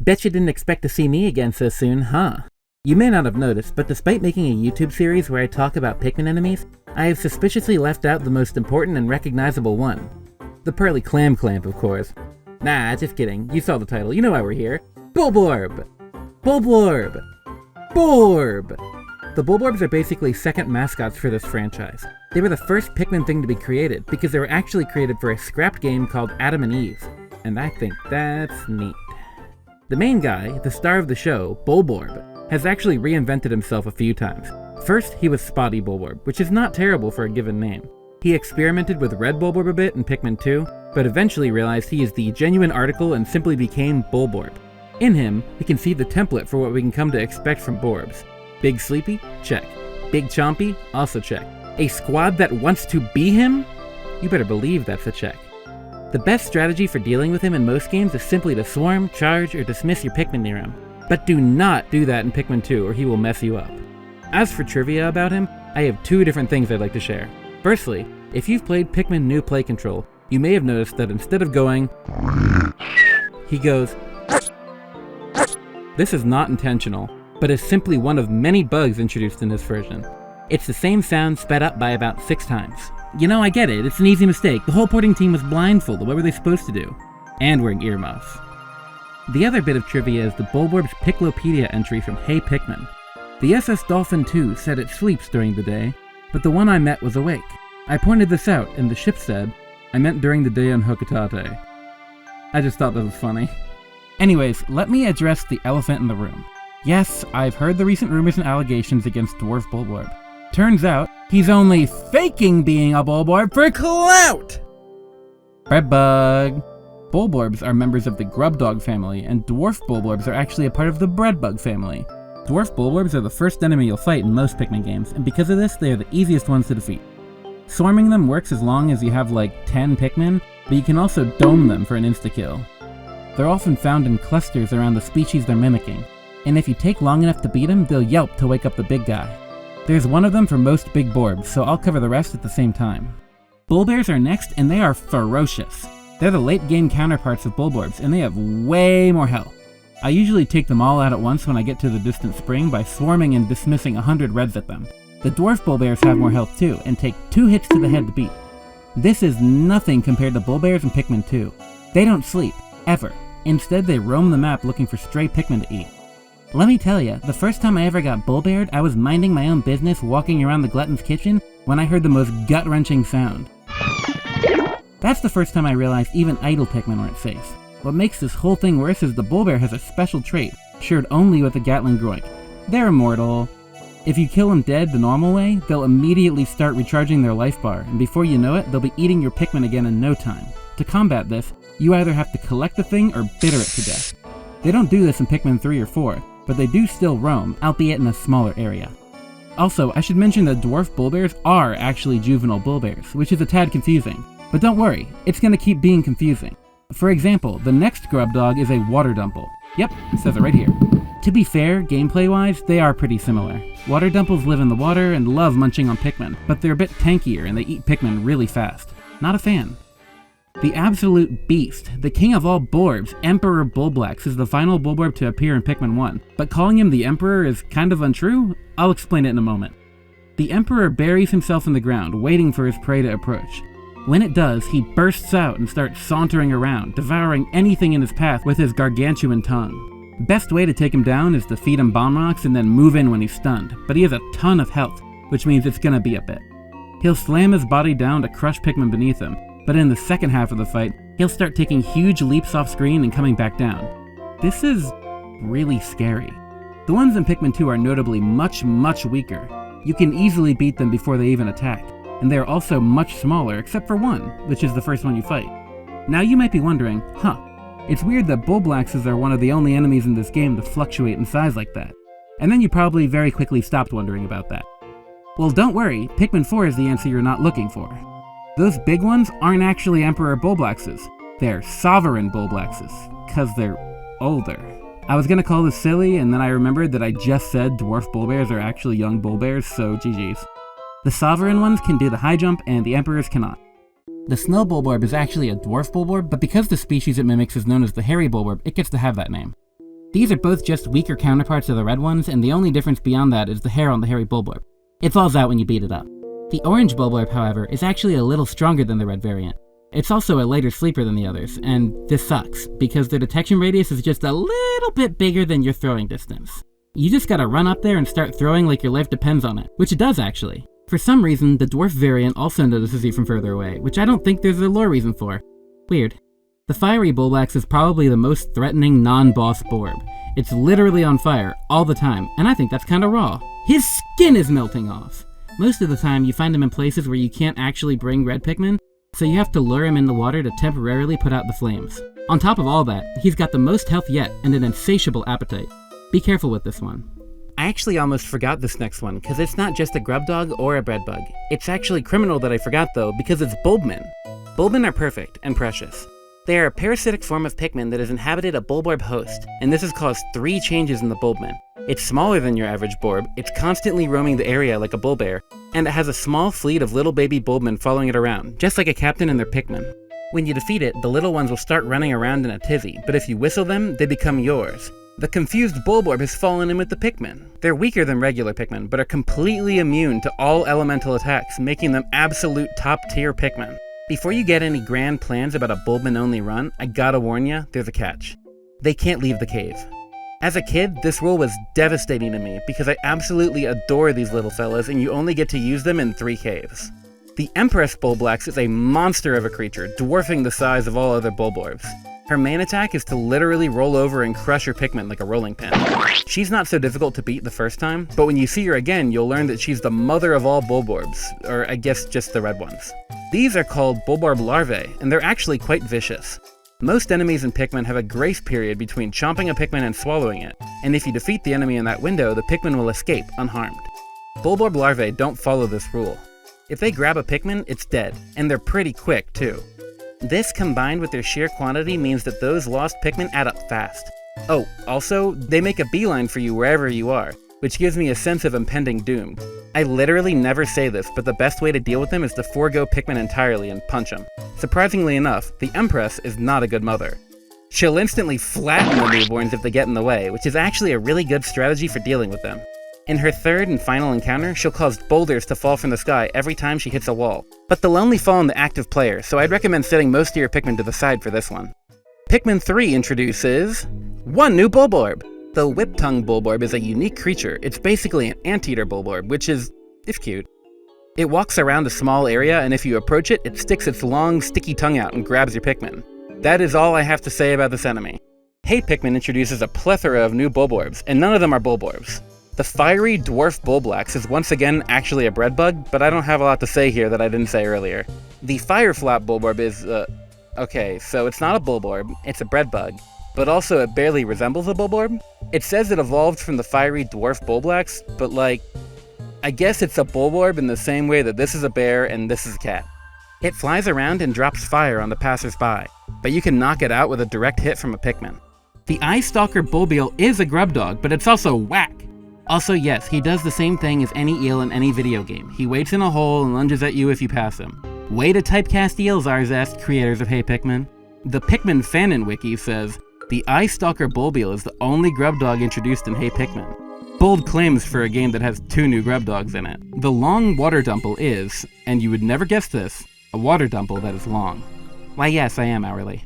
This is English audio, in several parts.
Bet you didn't expect to see me again so soon, huh? You may not have noticed, but despite making a YouTube series where I talk about Pikmin enemies, I have suspiciously left out the most important and recognizable one. The Pearly Clamp, of course. Nah, just kidding. You saw the title. You know why we're here. Bulborb! Bulborb! Borb! The Bulborbs are basically second mascots for this franchise. They were the first Pikmin thing to be created, because they were actually created for a scrapped game called Adam and Eve. And I think that's neat. The main guy, the star of the show, Bulborb, has actually reinvented himself a few times. First, he was Spotty Bulborb, which is not terrible for a given name. He experimented with Red Bulborb a bit in Pikmin 2, but eventually realized he is the genuine article and simply became Bulborb. In him, we can see the template for what we can come to expect from Borbs. Big Sleepy? Check. Big Chompy? Also check. A squad that wants to be him? You better believe that's a check. The best strategy for dealing with him in most games is simply to swarm, charge, or dismiss your Pikmin near him. But do not do that in Pikmin 2 or he will mess you up. As for trivia about him, I have two different things I'd like to share. Firstly, if you've played Pikmin New Play Control, you may have noticed that instead of going, he goes. This is not intentional, but is simply one of many bugs introduced in this version. It's the same sound sped up by about 6 times. You know, I get it, it's an easy mistake. The whole porting team was blindfolded, what were they supposed to do? And wearing earmuffs. The other bit of trivia is the Bulborb's Piclopedia entry from Hey Pikmin. The SS Dolphin 2 said it sleeps during the day, but the one I met was awake. I pointed this out, and the ship said, I meant during the day on Hokotate. I just thought that was funny. Anyways, let me address the elephant in the room. Yes, I've heard the recent rumors and allegations against Dwarf Bulborb. Turns out, he's only faking being a Bulborb for clout! Breadbug. Bulborbs are members of the Grubdog family, and Dwarf Bulborbs are actually a part of the Breadbug family. Dwarf Bulborbs are the first enemy you'll fight in most Pikmin games, and because of this, they are the easiest ones to defeat. Swarming them works as long as you have like 10 Pikmin, but you can also dome them for an insta-kill. They're often found in clusters around the species they're mimicking, and if you take long enough to beat them, they'll yelp to wake up the big guy. There's one of them for most big Borbs, so I'll cover the rest at the same time. Bulbears are next, and they are Ferocious. They're the late-game counterparts of Bulborbs, and they have way more health. I usually take them all out at once when I get to the distant spring by swarming and dismissing 100 reds at them. The Dwarf Bulbears have more health too, and take 2 hits to the head to beat. This is nothing compared to Bulbears in Pikmin 2. They don't sleep, ever. Instead, they roam the map looking for stray Pikmin to eat. Let me tell ya, the first time I ever got Bulbaired, I was minding my own business walking around the Glutton's kitchen when I heard the most gut-wrenching sound. That's the first time I realized even idle Pikmin weren't safe. What makes this whole thing worse is the Bulbear has a special trait, shared only with the Gatling Groink. They're immortal. If you kill them dead the normal way, they'll immediately start recharging their life bar, and before you know it, they'll be eating your Pikmin again in no time. To combat this, you either have to collect the thing or bitter it to death. They don't do this in Pikmin 3 or 4, but they do still roam, albeit in a smaller area. Also, I should mention that Dwarf Bulbears are actually juvenile Bulbears, which is a tad confusing. But don't worry, it's gonna keep being confusing. For example, the next Grubdog is a water dumple. Yep, it says it right here. To be fair, gameplay-wise, they are pretty similar. Water dumples live in the water and love munching on Pikmin, but they're a bit tankier and they eat Pikmin really fast. Not a fan. The absolute beast, the king of all Borbs, Emperor Bulblax, is the final Bulborb to appear in Pikmin 1, but calling him the Emperor is kind of untrue? I'll explain it in a moment. The Emperor buries himself in the ground, waiting for his prey to approach. When it does, he bursts out and starts sauntering around, devouring anything in his path with his gargantuan tongue. Best way to take him down is to feed him bomb rocks and then move in when he's stunned, but he has a ton of health, which means it's gonna be a bit. He'll slam his body down to crush Pikmin beneath him, but in the second half of the fight, he'll start taking huge leaps off screen and coming back down. This is really scary. The ones in Pikmin 2 are notably much weaker. You can easily beat them before they even attack, and they are also much smaller except for one, which is the first one you fight. Now you might be wondering, it's weird that bulblaxes are one of the only enemies in this game to fluctuate in size like that. And then you probably very quickly stopped wondering about that. Well, don't worry, Pikmin 4 is the answer you're not looking for. Those big ones aren't actually Emperor Bulblaxes. They're Sovereign Bulblaxes, cause they're older. I was gonna call this silly, and then I remembered that I just said Dwarf Bulbears are actually young Bulbears, so GG's. The Sovereign ones can do the high jump, and the Emperors cannot. The Snow Bulborb is actually a Dwarf Bulborb, but because the species it mimics is known as the Hairy Bulborb, it gets to have that name. These are both just weaker counterparts of the red ones, and the only difference beyond that is the hair on the hairy Bulborb. It falls out when you beat it up. The orange Bulborb, however, is actually a little stronger than the red variant. It's also a lighter sleeper than the others, and this sucks, because their detection radius is just a little bit bigger than your throwing distance. You just gotta run up there and start throwing like your life depends on it, which it does actually. For some reason, the dwarf variant also notices you from further away, which I don't think there's a lore reason for. Weird. The fiery bulblax is probably the most threatening non-boss Borb. It's literally on fire all the time, and I think that's kinda raw. His skin is melting off! Most of the time, you find him in places where you can't actually bring red Pikmin, so you have to lure him in the water to temporarily put out the flames. On top of all that, he's got the most health yet and an insatiable appetite. Be careful with this one. I actually almost forgot this next one, because it's not just a grub dog or a bread bug. It's actually criminal that I forgot though, because it's Bulbman. Bulbman are perfect and precious. They are a parasitic form of Pikmin that has inhabited a Bulborb host, and this has caused 3 changes in the Bulbman. It's smaller than your average Borb, it's constantly roaming the area like a bullbear, and it has a small fleet of little baby Bulbman following it around, just like a captain and their Pikmin. When you defeat it, the little ones will start running around in a tizzy, but if you whistle them, they become yours. The confused Bulborb has fallen in with the Pikmin. They're weaker than regular Pikmin, but are completely immune to all elemental attacks, making them absolute top-tier Pikmin. Before you get any grand plans about a Bulbman-only run, I gotta warn ya, there's a catch. They can't leave the cave. As a kid, this rule was devastating to me, because I absolutely adore these little fellas, and you only get to use them in 3 caves. The Empress bulblax is a monster of a creature, dwarfing the size of all other Bulborbs. Her main attack is to literally roll over and crush your Pikmin like a rolling pin. She's not so difficult to beat the first time, but when you see her again, you'll learn that she's the mother of all Bulborbs, or I guess just the red ones. These are called Bulborb larvae, and they're actually quite vicious. Most enemies in Pikmin have a grace period between chomping a Pikmin and swallowing it, and if you defeat the enemy in that window, the Pikmin will escape unharmed. Bulborb larvae don't follow this rule. If they grab a Pikmin, it's dead, and they're pretty quick too. This combined with their sheer quantity means that those lost Pikmin add up fast. Oh, also, they make a beeline for you wherever you are, which gives me a sense of impending doom. I literally never say this, but the best way to deal with them is to forego Pikmin entirely and punch them. Surprisingly enough, the Empress is not a good mother. She'll instantly flatten the newborns if they get in the way, which is actually a really good strategy for dealing with them. In her third and final encounter, she'll cause boulders to fall from the sky every time she hits a wall. But they'll only fall on the active player, so I'd recommend setting most of your Pikmin to the side for this one. Pikmin 3 introduces 1 new Bulborb! The Whip-tongue Bulborb is a unique creature. It's basically an anteater Bulborb, which is cute. It walks around a small area, and if you approach it, it sticks its long, sticky tongue out and grabs your Pikmin. That is all I have to say about this enemy. Hey Pikmin introduces a plethora of new Bulborbs, and none of them are Bulborbs. The fiery dwarf bulblax is once again actually a bread bug, but I don't have a lot to say here that I didn't say earlier. The fireflap Bulborb is, okay, so it's not a Bulborb, it's a bread bug, but also it barely resembles a Bulborb. It says it evolved from the fiery dwarf bulblax, but like, I guess it's a Bulborb in the same way that this is a bear and this is a cat. It flies around and drops fire on the passers-by, but you can knock it out with a direct hit from a Pikmin. The Eye Stalker Bulbeel is a grub dog, but it's also whack! Also yes, he does the same thing as any eel in any video game. He waits in a hole and lunges at you if you pass him. Way to typecast eels, Arzest, creators of Hey Pikmin. The Pikmin Fanon wiki says, the Eye Stalker Bulbeel is the only grub dog introduced in Hey Pikmin. Bold claims for a game that has 2 new grub dogs in it. The long water dumple is, and you would never guess this, a water dumple that is long. Why yes, I am hourly.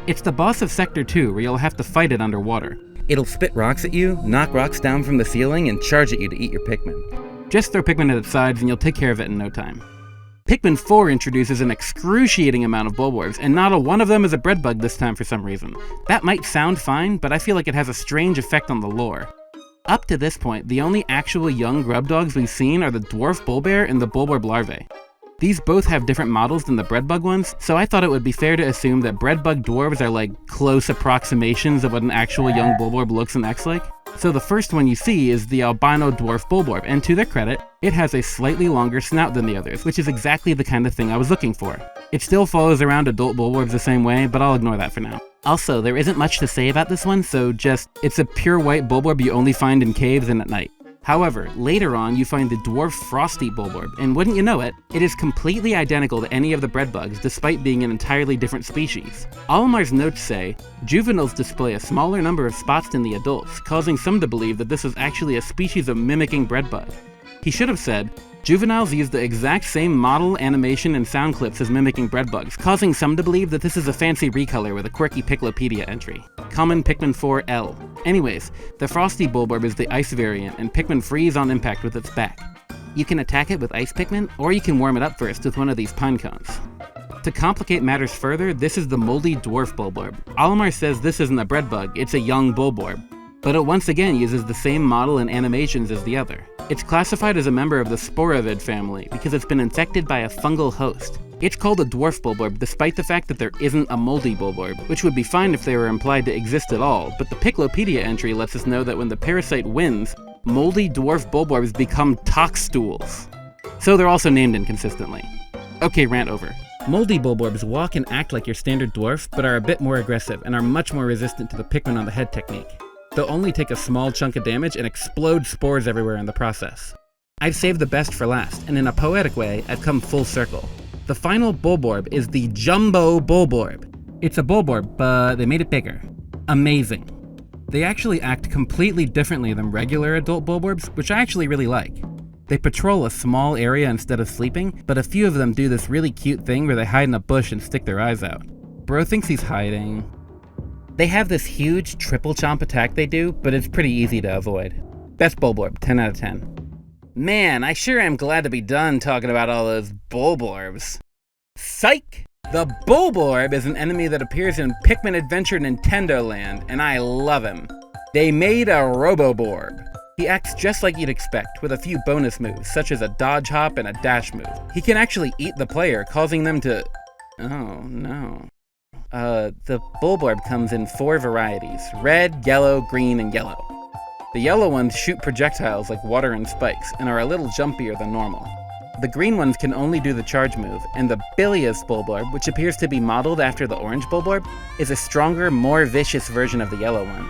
It's the boss of Sector 2 where you'll have to fight it underwater. It'll spit rocks at you, knock rocks down from the ceiling, and charge at you to eat your Pikmin. Just throw Pikmin at its sides and you'll take care of it in no time. Pikmin 4 introduces an excruciating amount of Bulborbs, and not a one of them is a bread bug this time for some reason. That might sound fine, but I feel like it has a strange effect on the lore. Up to this point, the only actual young grub dogs we've seen are the Dwarf Bulbear and the Bulborb larvae. These both have different models than the breadbug ones, so I thought it would be fair to assume that breadbug dwarves are like close approximations of what an actual young Bulborb looks and acts like. So the first one you see is the albino dwarf Bulborb, and to their credit, it has a slightly longer snout than the others, which is exactly the kind of thing I was looking for. It still follows around adult Bulborbs the same way, but I'll ignore that for now. Also, there isn't much to say about this one, so it's a pure white Bulborb you only find in caves and at night. However, later on you find the Dwarf Frosty Bulborb, and wouldn't you know it, it is completely identical to any of the bread bugs despite being an entirely different species. Olimar's notes say, juveniles display a smaller number of spots than the adults, causing some to believe that this is actually a species of mimicking bread bug. He should have said, juveniles use the exact same model, animation, and sound clips as mimicking bread bugs, causing some to believe that this is a fancy recolor with a quirky Piclopedia entry. Common Pikmin 4L. Anyways, the Frosty Bulborb is the ice variant, and Pikmin freeze on impact with its back. You can attack it with ice Pikmin, or you can warm it up first with one of these pine cones. To complicate matters further, this is the moldy Dwarf Bulborb. Olimar says this isn't a bread bug, it's a young Bulborb, but it once again uses the same model and animations as the other. It's classified as a member of the Sporovid family because it's been infected by a fungal host. It's called a Dwarf Bulborb despite the fact that there isn't a moldy Bulborb, which would be fine if they were implied to exist at all, but the Piclopedia entry lets us know that when the parasite wins, moldy Dwarf Bulborbs become toxstools. So they're also named inconsistently. Okay, rant over. Moldy Bulborbs walk and act like your standard dwarf, but are a bit more aggressive and are much more resistant to the Pikmin on the head technique. They'll only take a small chunk of damage and explode spores everywhere in the process. I've saved the best for last, and in a poetic way, I've come full circle. The final Bulborb is the Jumbo Bulborb. It's a Bulborb, but they made it bigger. Amazing. They actually act completely differently than regular adult Bulborbs, which I actually really like. They patrol a small area instead of sleeping, but a few of them do this really cute thing where they hide in a bush and stick their eyes out. Bro thinks he's hiding. They have this huge triple chomp attack they do, but it's pretty easy to avoid. Best Bulborb, 10 out of 10. Man, I sure am glad to be done talking about all those Bulborbs. Psych! The Bulborb is an enemy that appears in Pikmin Adventure Nintendo Land, and I love him. They made a Roboborb. He acts just like you'd expect, with a few bonus moves, such as a dodge hop and a dash move. He can actually eat the player, causing them to... Oh, no. The Bulborb comes in 4 varieties: red, yellow, green, and yellow. The yellow ones shoot projectiles like water and spikes, and are a little jumpier than normal. The green ones can only do the charge move, and the bilious Bulborb, which appears to be modeled after the orange Bulborb, is a stronger, more vicious version of the yellow one.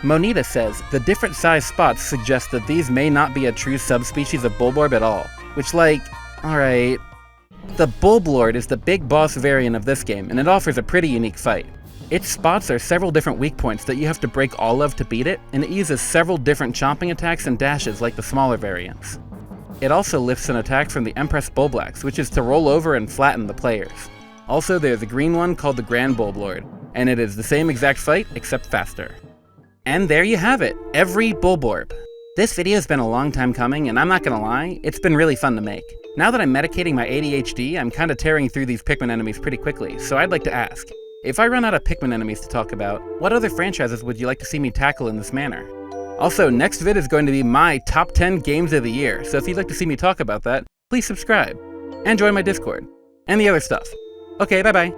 Monita says, the different size spots suggest that these may not be a true subspecies of Bulborb at all, which alright. The Bulblord is the big boss variant of this game, and it offers a pretty unique fight. Its spots are several different weak points that you have to break all of to beat it, and it uses several different chomping attacks and dashes like the smaller variants. It also lifts an attack from the Empress bulblax, which is to roll over and flatten the players. Also, there's a green one called the Grand Bulblord, and it is the same exact fight, except faster. And there you have it, every Bulborb. This video's been a long time coming, and I'm not gonna lie, it's been really fun to make. Now that I'm medicating my ADHD, I'm kinda tearing through these Pikmin enemies pretty quickly, so I'd like to ask, if I run out of Pikmin enemies to talk about, what other franchises would you like to see me tackle in this manner? Also, next vid is going to be my top 10 games of the year, so if you'd like to see me talk about that, please subscribe, and join my Discord, and the other stuff. Okay, bye bye.